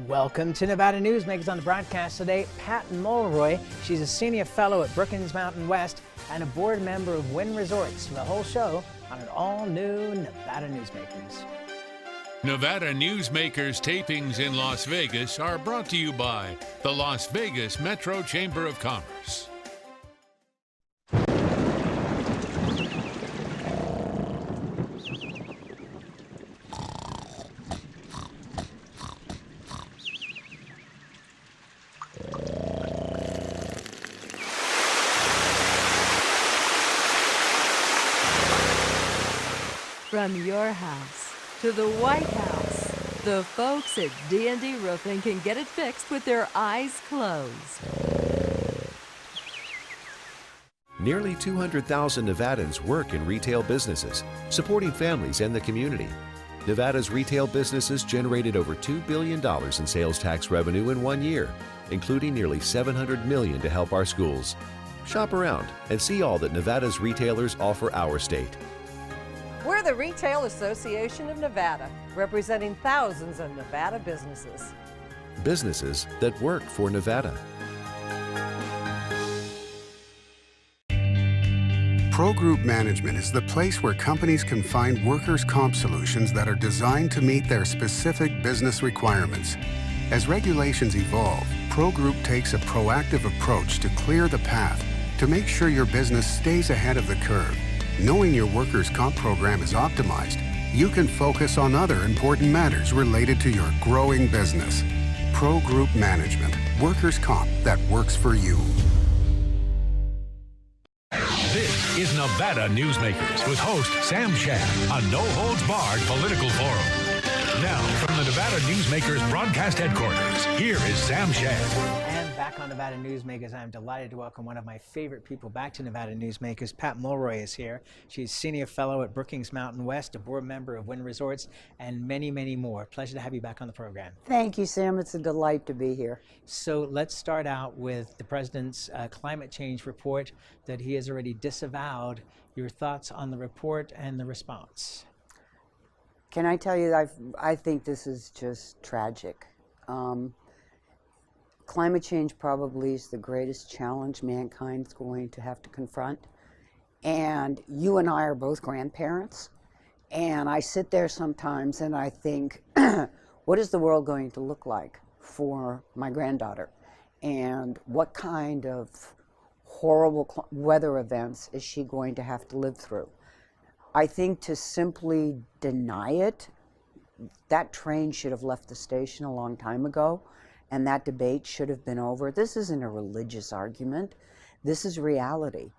Welcome to Nevada Newsmakers. On the broadcast today, Pat Mulroy. She's a senior fellow at Brookings Mountain West and a board member of Wynn Resorts. The whole show on an all-new Nevada Newsmakers. Nevada Newsmakers tapings in Las Vegas are brought to you by the Las Vegas Metro Chamber of Commerce. From your house to the White House, the folks at D&D Roofing can get it fixed with their eyes closed. Nearly 200,000 Nevadans work in retail businesses, supporting families and the community. Nevada's retail businesses generated over $2 billion in sales tax revenue in 1 year, including nearly $700 million to help our schools. Shop around and see all that Nevada's retailers offer our state. We're the Retail Association of Nevada, representing thousands of Nevada businesses. Businesses that work for Nevada. Pro Group Management is the place where companies can find workers' comp solutions that are designed to meet their specific business requirements. As regulations evolve, Pro Group takes a proactive approach to clear the path to make sure your business stays ahead of the curve. Knowing your workers' comp program is optimized, you can focus on other important matters related to your growing business. Pro Group Management, workers' comp that works for you. This is Nevada Newsmakers with host Sam Shad, a no-holds-barred political forum. Now, from the Nevada Newsmakers broadcast headquarters, here is Sam Shad. And back on Nevada Newsmakers, I'm delighted to welcome one of my favorite people back to Nevada Newsmakers. Pat Mulroy is here. She's senior fellow at Brookings Mountain West, a board member of Wynn Resorts, and many, many more. Pleasure to have you back on the program. Thank you, Sam. It's a delight to be here. So let's start out with the president's climate change report that he has already disavowed. Your thoughts on the report and the response? Can I tell you, I think this is just tragic. Climate change probably is the greatest challenge mankind's going to have to confront. And you and I are both grandparents. And I sit there sometimes and I think, what is the world going to look like for my granddaughter? And what kind of horrible weather events is she going to have to live through? I think to simply deny it, that train should have left the station a long time ago, and that debate should have been over. This isn't a religious argument. This is reality.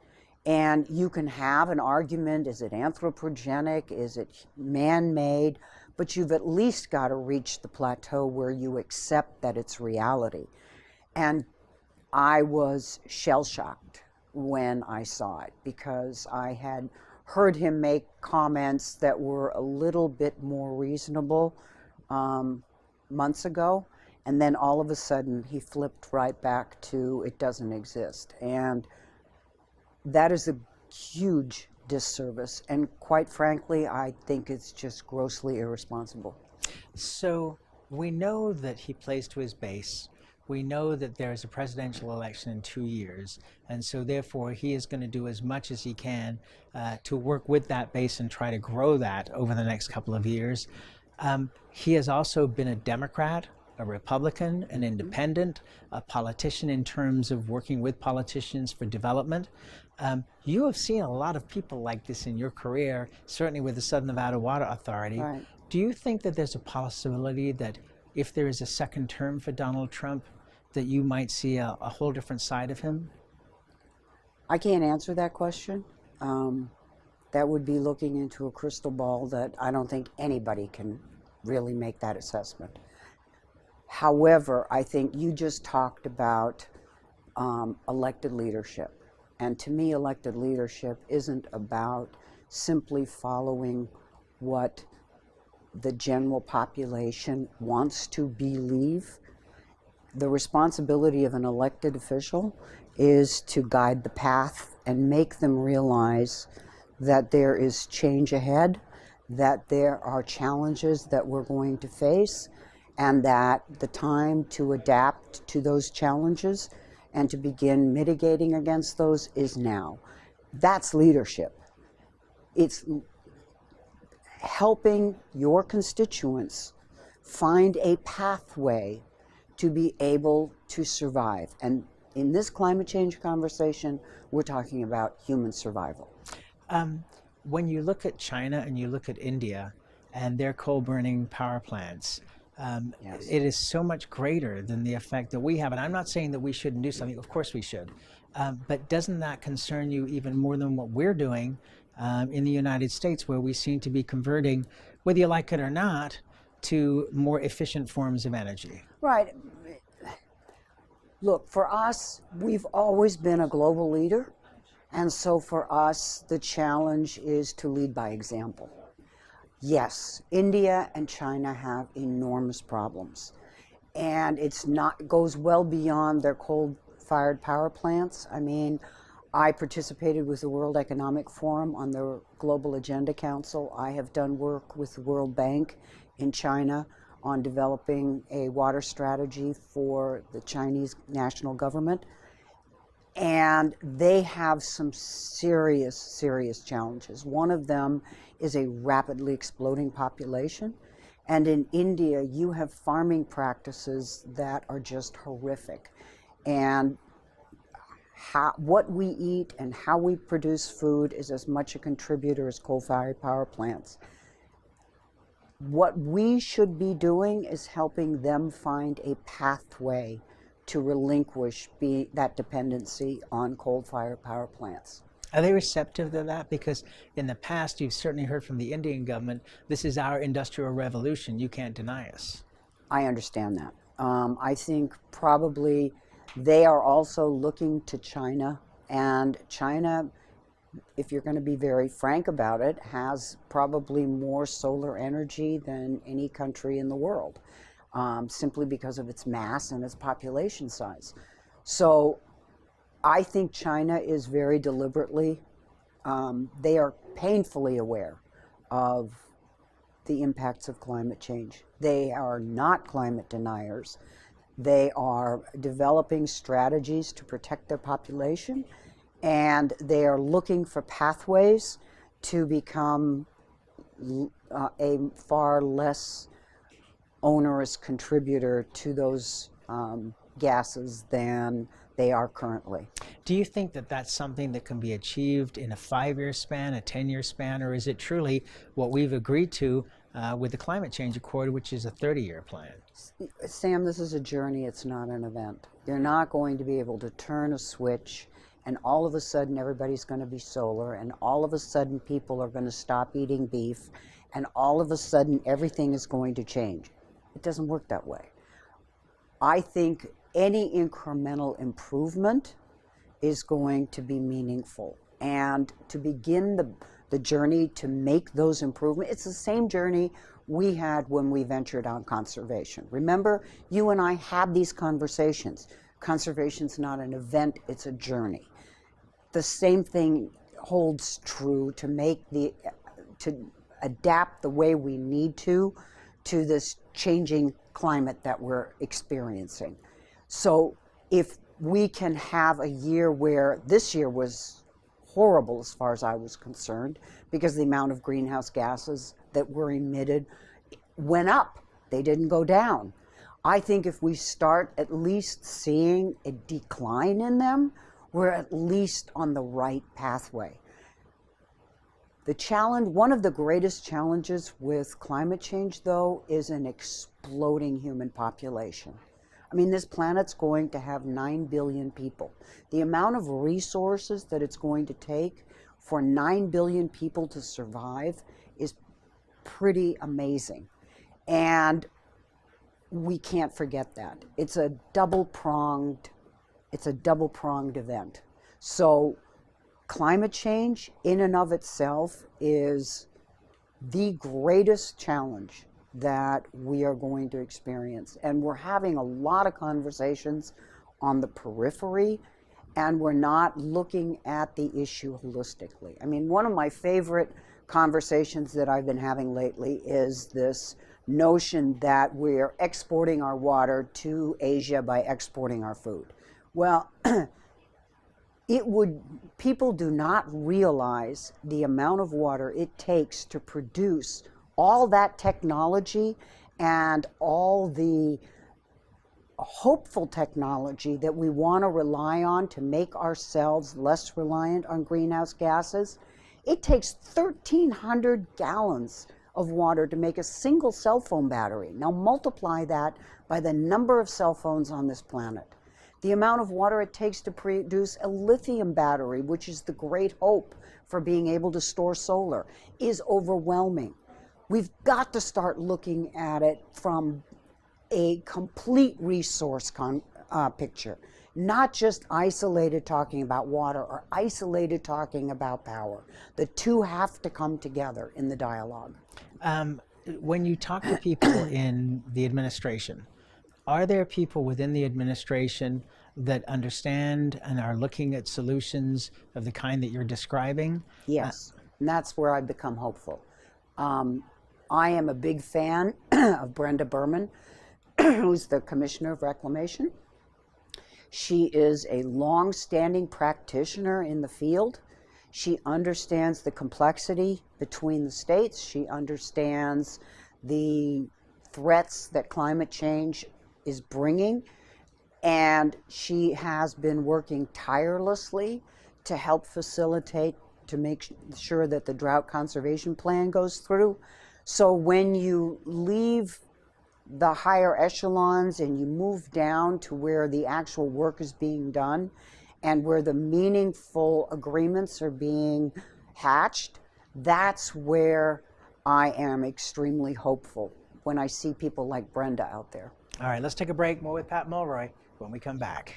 And you can have an argument, is it anthropogenic, is it man-made, but you've at least got to reach the plateau where you accept that it's reality. And I was shell-shocked when I saw it, because I had heard him make comments that were a little bit more reasonable months ago, and then all of a sudden he flipped right back to it doesn't exist. And that is a huge disservice, and quite frankly, I think it's just grossly irresponsible. So we know that he plays to his base. We know that there is a presidential election in 2 years, and so therefore he is going to do as much as he can to work with that base and try to grow that over the next couple of years. He has also been a Democrat, a Republican, an independent, a politician in terms of working with politicians for development. You have seen a lot of people like this in your career, certainly with the Southern Nevada Water Authority. Right. Do you think that there's a possibility that if there is a second term for Donald Trump, that you might see a whole different side of him? I can't answer that question. That would be looking into a crystal ball that I don't think anybody can really make that assessment. However, I think you just talked about elected leadership. And to me, elected leadership isn't about simply following what the general population wants to believe. The responsibility of an elected official is to guide the path and make them realize that there is change ahead, that there are challenges that we're going to face, and that the time to adapt to those challenges and to begin mitigating against those is now. That's leadership. It's helping your constituents find a pathway to be able to survive. And in this climate change conversation, we're talking about human survival. When you look at China and you look at India and their coal-burning power plants, Yes. it is so much greater than the effect that we have. And I'm not saying that we shouldn't do something. Of course we should. But doesn't that concern you even more than what we're doing in the United States, where we seem to be converting, whether you like it or not, to more efficient forms of energy? Right. Look, for us, we've always been a global leader. And so for us, the challenge is to lead by example. Yes, India and China have enormous problems. And it goes well beyond their coal-fired power plants. I mean, I participated with the World Economic Forum on the Global Agenda Council. I have done work with the World Bank in China on developing a water strategy for the Chinese national government. And they have some serious, serious challenges. One of them is a rapidly exploding population. And in India, you have farming practices that are just horrific. And what we eat and how we produce food is as much a contributor as coal-fired power plants. What we should be doing is helping them find a pathway to relinquish that dependency on coal-fired power plants. Are they receptive to that? Because in the past, you've certainly heard from the Indian government, this is our industrial revolution, you can't deny us. I understand that. I think probably they are also looking to China, and China, if you're going to be very frank about it, has probably more solar energy than any country in the world, simply because of its mass and its population size. So I think China is very deliberately, they are painfully aware of the impacts of climate change. They are not climate deniers. They are developing strategies to protect their population, and they are looking for pathways to become a far less onerous contributor to those gases than they are currently. Do you think that that's something that can be achieved in a 5-year span, a 10-year span, or is it truly what we've agreed to with the Climate Change Accord, which is a 30-year plan? Sam, this is a journey, it's not an event. You're not going to be able to turn a switch and all of a sudden everybody's going to be solar, and all of a sudden people are going to stop eating beef, and all of a sudden everything is going to change. It doesn't work that way. I think any incremental improvement is going to be meaningful. And to begin the journey to make those improvements, it's the same journey we had when we ventured on conservation. Remember, you and I had these conversations. Conservation's not an event, it's a journey. The same thing holds true to adapt the way we need to this changing climate that we're experiencing. So if we can have a year where this year was horrible as far as I was concerned, because the amount of greenhouse gases that were emitted went up, they didn't go down. I think if we start at least seeing a decline in them, we're at least on the right pathway. The challenge, one of the greatest challenges with climate change, though, is an exploding human population. I mean, this planet's going to have 9 billion people. The amount of resources that it's going to take for 9 billion people to survive is pretty amazing. And we can't forget that. It's a double-pronged event. So climate change in and of itself is the greatest challenge that we are going to experience. And we're having a lot of conversations on the periphery, and we're not looking at the issue holistically. I mean, one of my favorite conversations that I've been having lately is this notion that we're exporting our water to Asia by exporting our food. Well, people do not realize the amount of water it takes to produce all that technology and all the hopeful technology that we want to rely on to make ourselves less reliant on greenhouse gases. It takes 1,300 gallons of water to make a single cell phone battery. Now multiply that by the number of cell phones on this planet. The amount of water it takes to produce a lithium battery, which is the great hope for being able to store solar, is overwhelming. We've got to start looking at it from a complete resource picture, not just isolated talking about water or isolated talking about power. The two have to come together in the dialogue. When you talk to people in the administration, are there people within the administration that understand and are looking at solutions of the kind that you're describing? Yes, and that's where I've become hopeful. I am a big fan of Brenda Berman, who's the Commissioner of Reclamation. She is a long-standing practitioner in the field. She understands the complexity between the states. She understands the threats that climate change is bringing. And she has been working tirelessly to help facilitate, to make sure that the drought conservation plan goes through. So when you leave the higher echelons and you move down to where the actual work is being done and where the meaningful agreements are being hatched, that's where I am extremely hopeful when I see people like Brenda out there. All right, let's take a break. More with Pat Mulroy when we come back.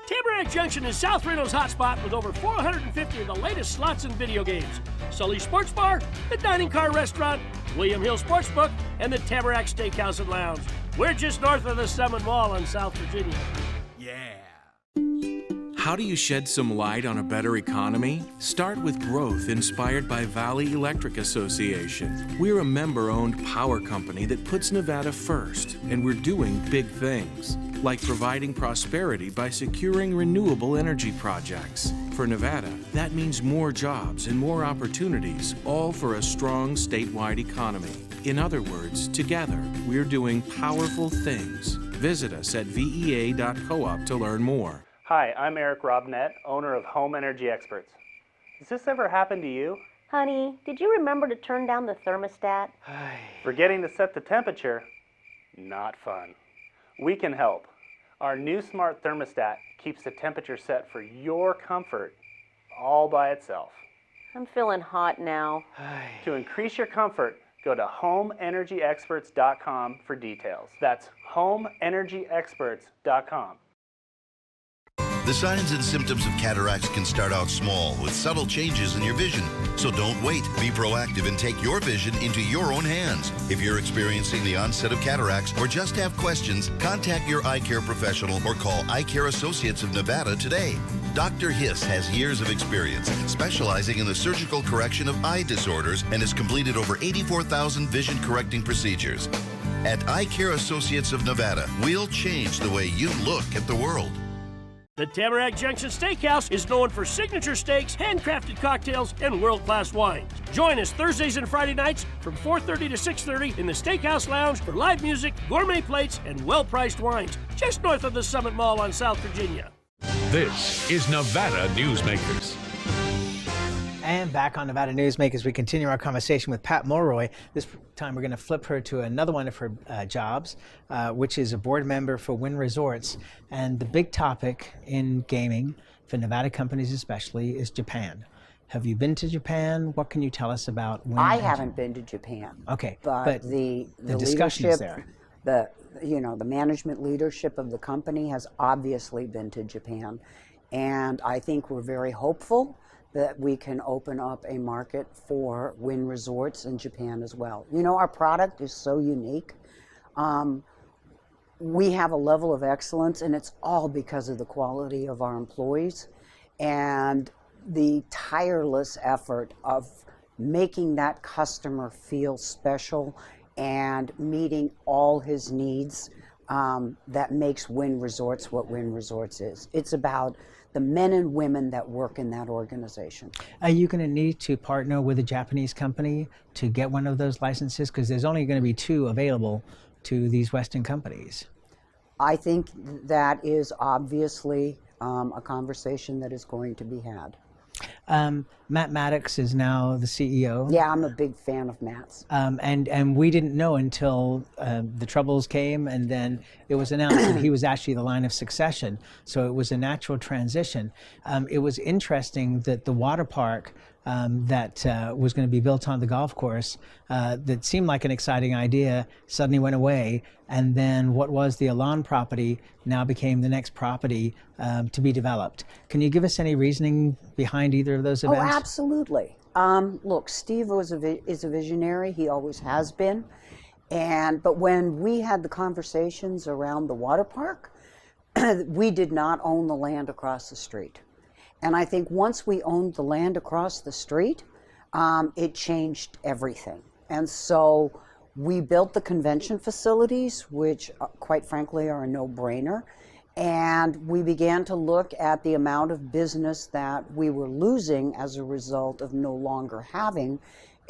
Tamarack Junction is South Reno's hotspot with over 450 of the latest slots and video games. Sully Sports Bar, the Dining Car Restaurant, William Hill Sportsbook, and the Tamarack Steakhouse and Lounge. We're just north of the Summit Mall in South Virginia. How do you shed some light on a better economy? Start with growth inspired by Valley Electric Association. We're a member-owned power company that puts Nevada first, and we're doing big things, like providing prosperity by securing renewable energy projects. For Nevada, that means more jobs and more opportunities, all for a strong statewide economy. In other words, together, we're doing powerful things. Visit us at vea.coop to learn more. Hi, I'm Eric Robnett, owner of Home Energy Experts. Has this ever happened to you? Honey, did you remember to turn down the thermostat? Forgetting to set the temperature? Not fun. We can help. Our new smart thermostat keeps the temperature set for your comfort all by itself. I'm feeling hot now. To increase your comfort, go to homeenergyexperts.com for details. That's homeenergyexperts.com. The signs and symptoms of cataracts can start out small with subtle changes in your vision. So don't wait. Be proactive and take your vision into your own hands. If you're experiencing the onset of cataracts or just have questions, contact your eye care professional or call Eye Care Associates of Nevada today. Dr. Hiss has years of experience specializing in the surgical correction of eye disorders and has completed over 84,000 vision correcting procedures. At Eye Care Associates of Nevada, we'll change the way you look at the world. The Tamarack Junction Steakhouse is known for signature steaks, handcrafted cocktails, and world-class wines. Join us Thursdays and Friday nights from 4:30 to 6:30 in the Steakhouse Lounge for live music, gourmet plates, and well-priced wines, just north of the Summit Mall on South Virginia. This is Nevada Newsmakers. And back on Nevada Newsmakers, we continue our conversation with Pat Mulroy. This time we're going to flip her to another one of her jobs, which is a board member for Wynn Resorts. And the big topic in gaming, for Nevada companies especially, is Japan. Have you been to Japan? What can you tell us about Wynn? I haven't been to Japan. Okay, but the discussion is there. The management leadership of the company has obviously been to Japan. And I think we're very hopeful that we can open up a market for Wynn Resorts in Japan as well. You know, our product is so unique. We have a level of excellence, and it's all because of the quality of our employees and the tireless effort of making that customer feel special and meeting all his needs that makes Wynn Resorts what Wynn Resorts is. It's about the men and women that work in that organization. Are you going to need to partner with a Japanese company to get one of those licenses? Because there's only going to be 2 available to these Western companies. I think that is obviously a conversation that is going to be had. Matt Maddox is now the CEO. Yeah, I'm a big fan of Matt's. And we didn't know until the troubles came, and then it was announced that he was actually the line of succession. So it was a natural transition. It was interesting that the water park that was going to be built on the golf course that seemed like an exciting idea suddenly went away. And then what was the Elan property now became the next property to be developed. Can you give us any reasoning behind either of those events? Oh, absolutely. Look, Steve is a visionary. He always has been. But when we had the conversations around the water park, we did not own the land across the street. And I think once we owned the land across the street, it changed everything. And so we built the convention facilities, which quite frankly are a no-brainer. And we began to look at the amount of business that we were losing as a result of no longer having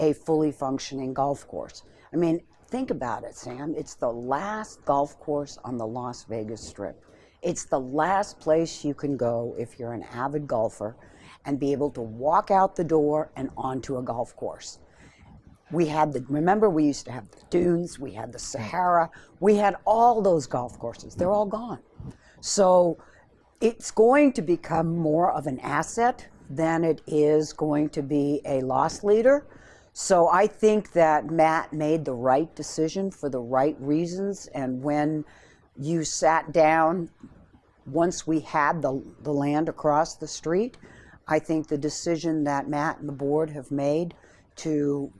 a fully functioning golf course. I mean, think about it, Sam. It's the last golf course on the Las Vegas Strip. It's the last place you can go if you're an avid golfer and be able to walk out the door and onto a golf course. Remember we used to have the dunes, we had the Sahara, we had all those golf courses. They're all gone. So it's going to become more of an asset than it is going to be a loss leader. So I think that Matt made the right decision for the right reasons. And when you sat down, once we had the land across the street, I think the decision that Matt and the board have made to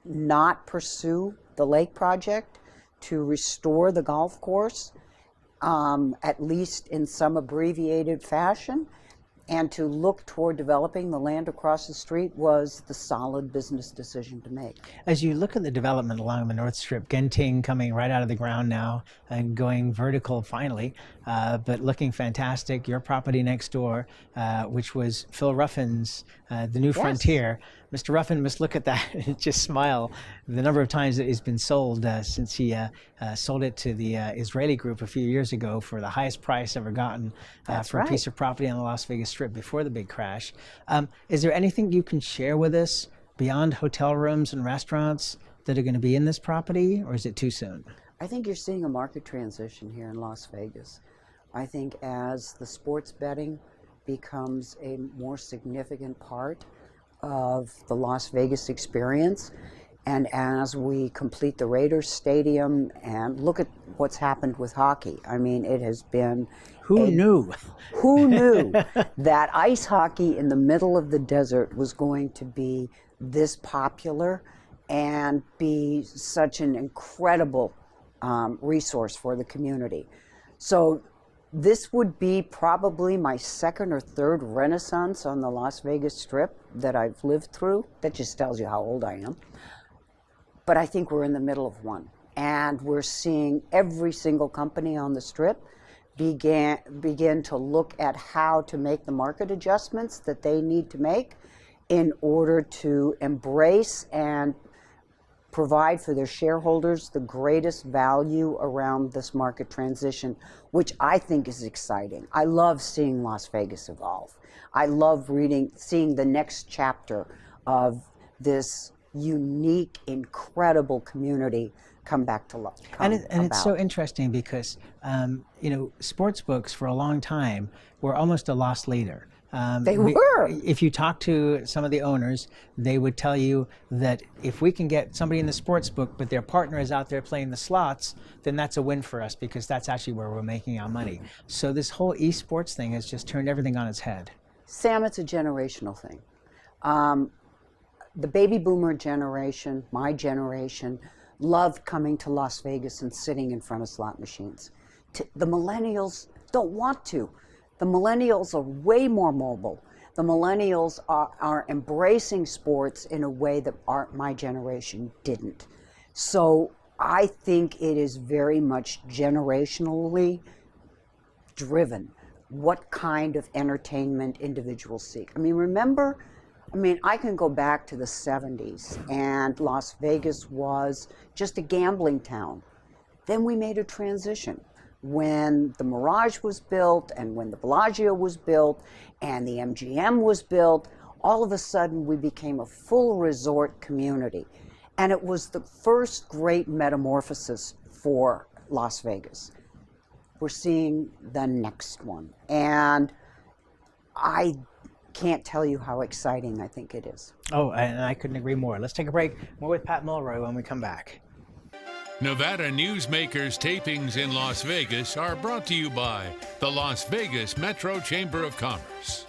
not pursue the lake project, to restore the golf course, at least in some abbreviated fashion, and to look toward developing the land across the street was the solid business decision to make. As you look at the development along the North Strip, Genting coming right out of the ground now and going vertical finally, but looking fantastic. Your property next door, which was Phil Ruffin's, the New Frontier. Mr. Ruffin must look at that and just smile. The number of times that it's been sold since he sold it to the Israeli group a few years ago for the highest price ever gotten for a piece of property on the Las Vegas Strip before the big crash. Is there anything you can share with us beyond hotel rooms and restaurants that are going to be in this property, or is it too soon? I think you're seeing a market transition here in Las Vegas. I think as the sports betting becomes a more significant part of the Las Vegas experience, and as we complete the Raiders Stadium and look at what's happened with hockey, I mean, it has been... Who knew that ice hockey in the middle of the desert was going to be this popular and be such an incredible resource for the community? So this would be probably my second or third renaissance on the Las Vegas Strip that I've lived through. That just tells you how old I am. But I think we're in the middle of one. And we're seeing every single company on the Strip begin to look at how to make the market adjustments that they need to make in order to embrace and provide for their shareholders the greatest value around this market transition, which I think is exciting. I love seeing Las Vegas evolve. I love seeing the next chapter of this unique, incredible community come back to life. And it's so interesting because, you know, sports books for a long time were almost a loss leader. They were. If you talk to some of the owners, they would tell you that if we can get somebody in the sports book, but their partner is out there playing the slots, then that's a win for us because that's actually where we're making our money. So this whole esports thing has just turned everything on its head. Sam, it's a generational thing. The baby boomer generation, my generation, loved coming to Las Vegas and sitting in front of slot machines. The millennials don't want to. The millennials are way more mobile. The millennials are embracing sports in a way that my generation didn't. So I think it is very much generationally driven, what kind of entertainment individuals seek. I mean, remember, I can go back to the 70s, and Las Vegas was just a gambling town. Then we made a transition. When the Mirage was built, and when the Bellagio was built, and the MGM was built, all of a sudden we became a full resort community. And it was the first great metamorphosis for Las Vegas. We're seeing the next one. And I can't tell you how exciting I think it is. Oh, and I couldn't agree more. Let's take a break. More with Pat Mulroy when we come back. Nevada Newsmakers tapings in Las Vegas are brought to you by the Las Vegas Metro Chamber of Commerce.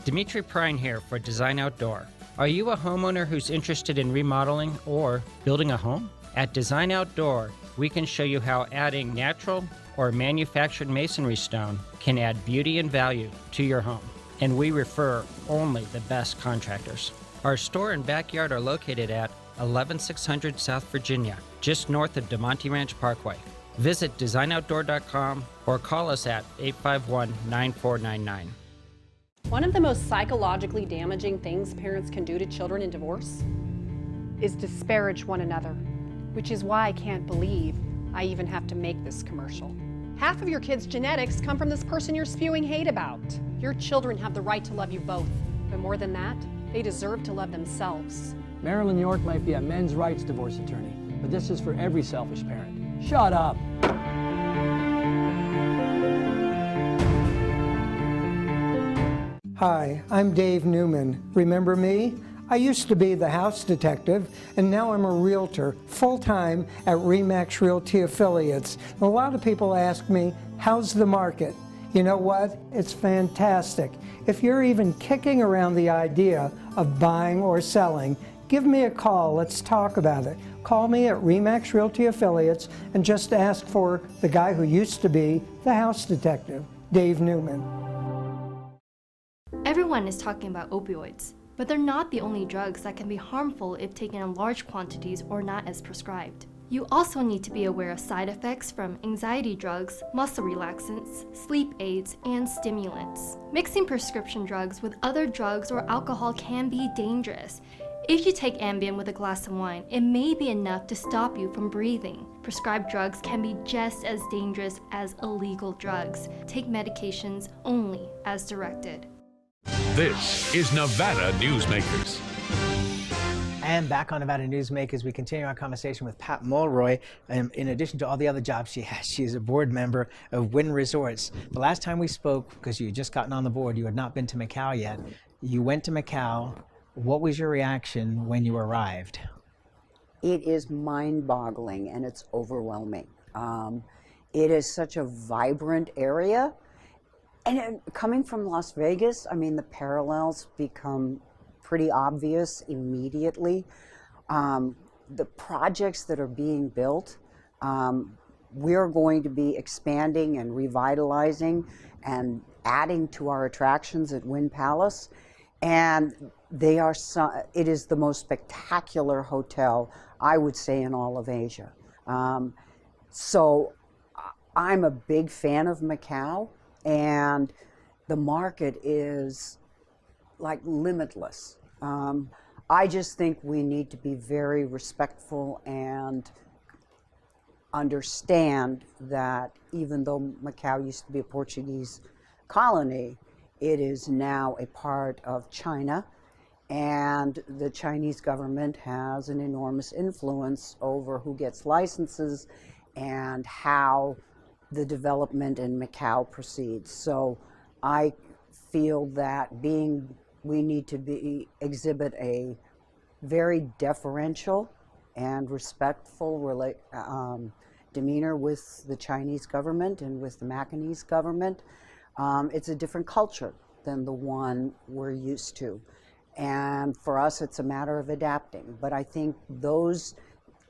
Dimitri Prine here for Design Outdoor. Are you a homeowner who's interested in remodeling or building a home? At Design Outdoor, we can show you how adding natural or manufactured masonry stone can add beauty and value to your home. And we refer only the best contractors. Our store and backyard are located at 11600 South Virginia, just north of DeMonte Ranch Parkway. Visit designoutdoor.com or call us at 851-9499. One of the most psychologically damaging things parents can do to children in divorce is disparage one another, which is why I can't believe I even have to make this commercial. Half of your kids' genetics come from this person you're spewing hate about. Your children have the right to love you both, but more than that, they deserve to love themselves. Marilyn York might be a men's rights divorce attorney, but this is for every selfish parent. Shut up. Hi, I'm Dave Newman. Remember me? I used to be the house detective, and now I'm a realtor, full-time at RE/MAX Realty Affiliates. A lot of people ask me, how's the market? You know what? It's fantastic. If you're even kicking around the idea of buying or selling, give me a call. Let's talk about it. Call me at RE/MAX Realty Affiliates and just ask for the guy who used to be the house detective, Dave Newman. Everyone is talking about opioids, but they're not the only drugs that can be harmful if taken in large quantities or not as prescribed. You also need to be aware of side effects from anxiety drugs, muscle relaxants, sleep aids, and stimulants. Mixing prescription drugs with other drugs or alcohol can be dangerous. If you take Ambien with a glass of wine, it may be enough to stop you from breathing. Prescribed drugs can be just as dangerous as illegal drugs. Take medications only as directed. This is Nevada Newsmakers. And back on Nevada Newsmakers, we continue our conversation with Pat Mulroy. In addition to all the other jobs she has, she is a board member of Wynn Resorts. The last time we spoke, because you had just gotten on the board, you had not been to Macau yet. You went to Macau. What was your reaction when you arrived? It is mind-boggling and it's overwhelming. It is such a vibrant area. And coming from Las Vegas, I mean, the parallels become pretty obvious immediately. The projects that are being built, we're going to be expanding and revitalizing and adding to our attractions at Wynn Palace. And they are it is the most spectacular hotel, I would say, in all of Asia. So I'm a big fan of Macau. And the market is like limitless. I just think we need to be very respectful and understand that even though Macau used to be a Portuguese colony, it is now a part of China, and the Chinese government has an enormous influence over who gets licenses and how the development in Macau proceeds. So I feel that we need to exhibit a very deferential and respectful demeanor with the Chinese government and with the Macanese government. It's a different culture than the one we're used to. And for us, it's a matter of adapting. But I think those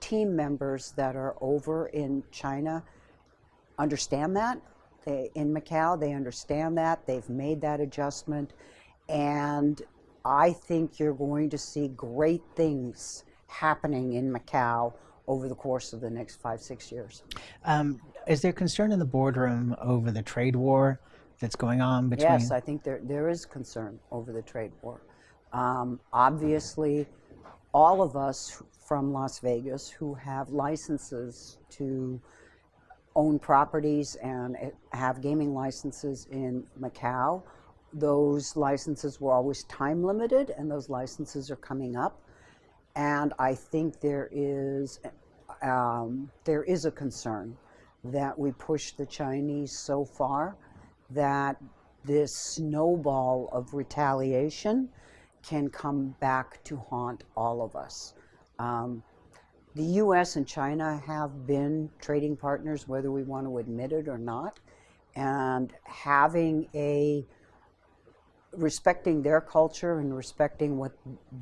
team members that are over in China understand that. In Macau, they understand that. They've made that adjustment. And I think you're going to see great things happening in Macau over the course of the next 5-6 years. Is there concern in the boardroom over the trade war that's going on between? Yes, I think there is concern over the trade war. Obviously, all of us from Las Vegas who have licenses to own properties and have gaming licenses in Macau, those licenses were always time limited, and those licenses are coming up. And I think there is a concern that we push the Chinese so far that this snowball of retaliation can come back to haunt all of us. The U.S. and China have been trading partners, whether we want to admit it or not, and respecting their culture and respecting what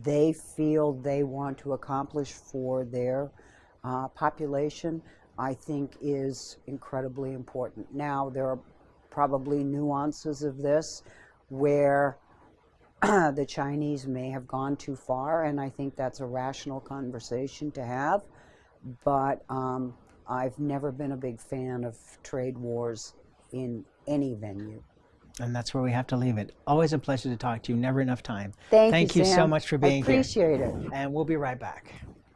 they feel they want to accomplish for their population, I think is incredibly important. Now, there are probably nuances of this where the Chinese may have gone too far, and I think that's a rational conversation to have, but I've never been a big fan of trade wars in any venue. And that's where we have to leave it. Always a pleasure to talk to you. Never enough time. Thank you, so Sam. much for being here. I appreciate it. And we'll be right back.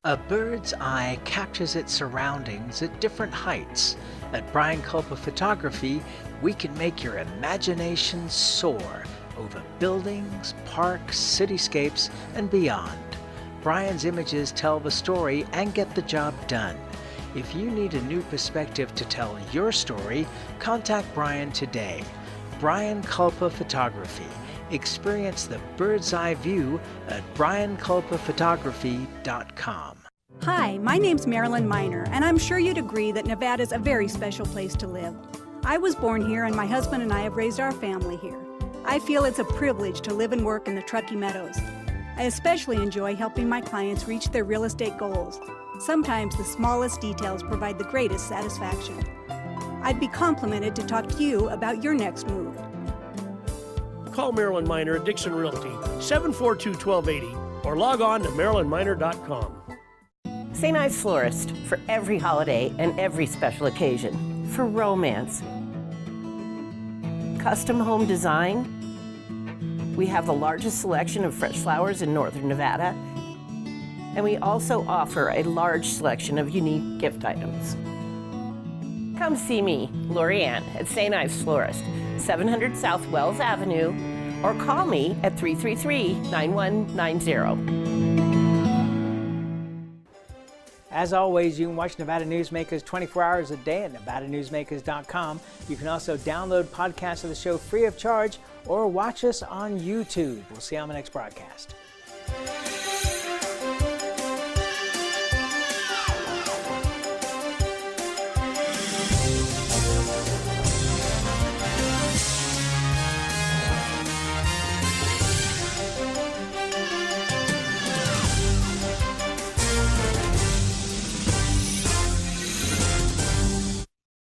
A bird's eye captures its surroundings at different heights. At Brian Culpa Photography, we can make your imagination soar over buildings, parks, cityscapes, and beyond. Brian's images tell the story and get the job done. If you need a new perspective to tell your story, contact Brian today. Brian Culpa Photography. Experience the bird's eye view at brianculpaphotography.com. Hi, my name's Marilyn Miner, and I'm sure you'd agree that Nevada's a very special place to live. I was born here, and my husband and I have raised our family here. I feel it's a privilege to live and work in the Truckee Meadows. I especially enjoy helping my clients reach their real estate goals. Sometimes the smallest details provide the greatest satisfaction. I'd be complimented to talk to you about your next move. Call Marilyn Miner at Dixon Realty, 742-1280, or log on to marilynminer.com. St. Ives Florist, for every holiday and every special occasion, for romance. Custom home design. We have the largest selection of fresh flowers in northern Nevada, and we also offer a large selection of unique gift items. Come see me, Lori Ann, at St. Ives Florist, 700 South Wells Avenue, or call me at 333-9190. As always, you can watch Nevada Newsmakers 24 hours a day at NevadaNewsmakers.com. You can also download podcasts of the show free of charge or watch us on YouTube. We'll see you on the next broadcast.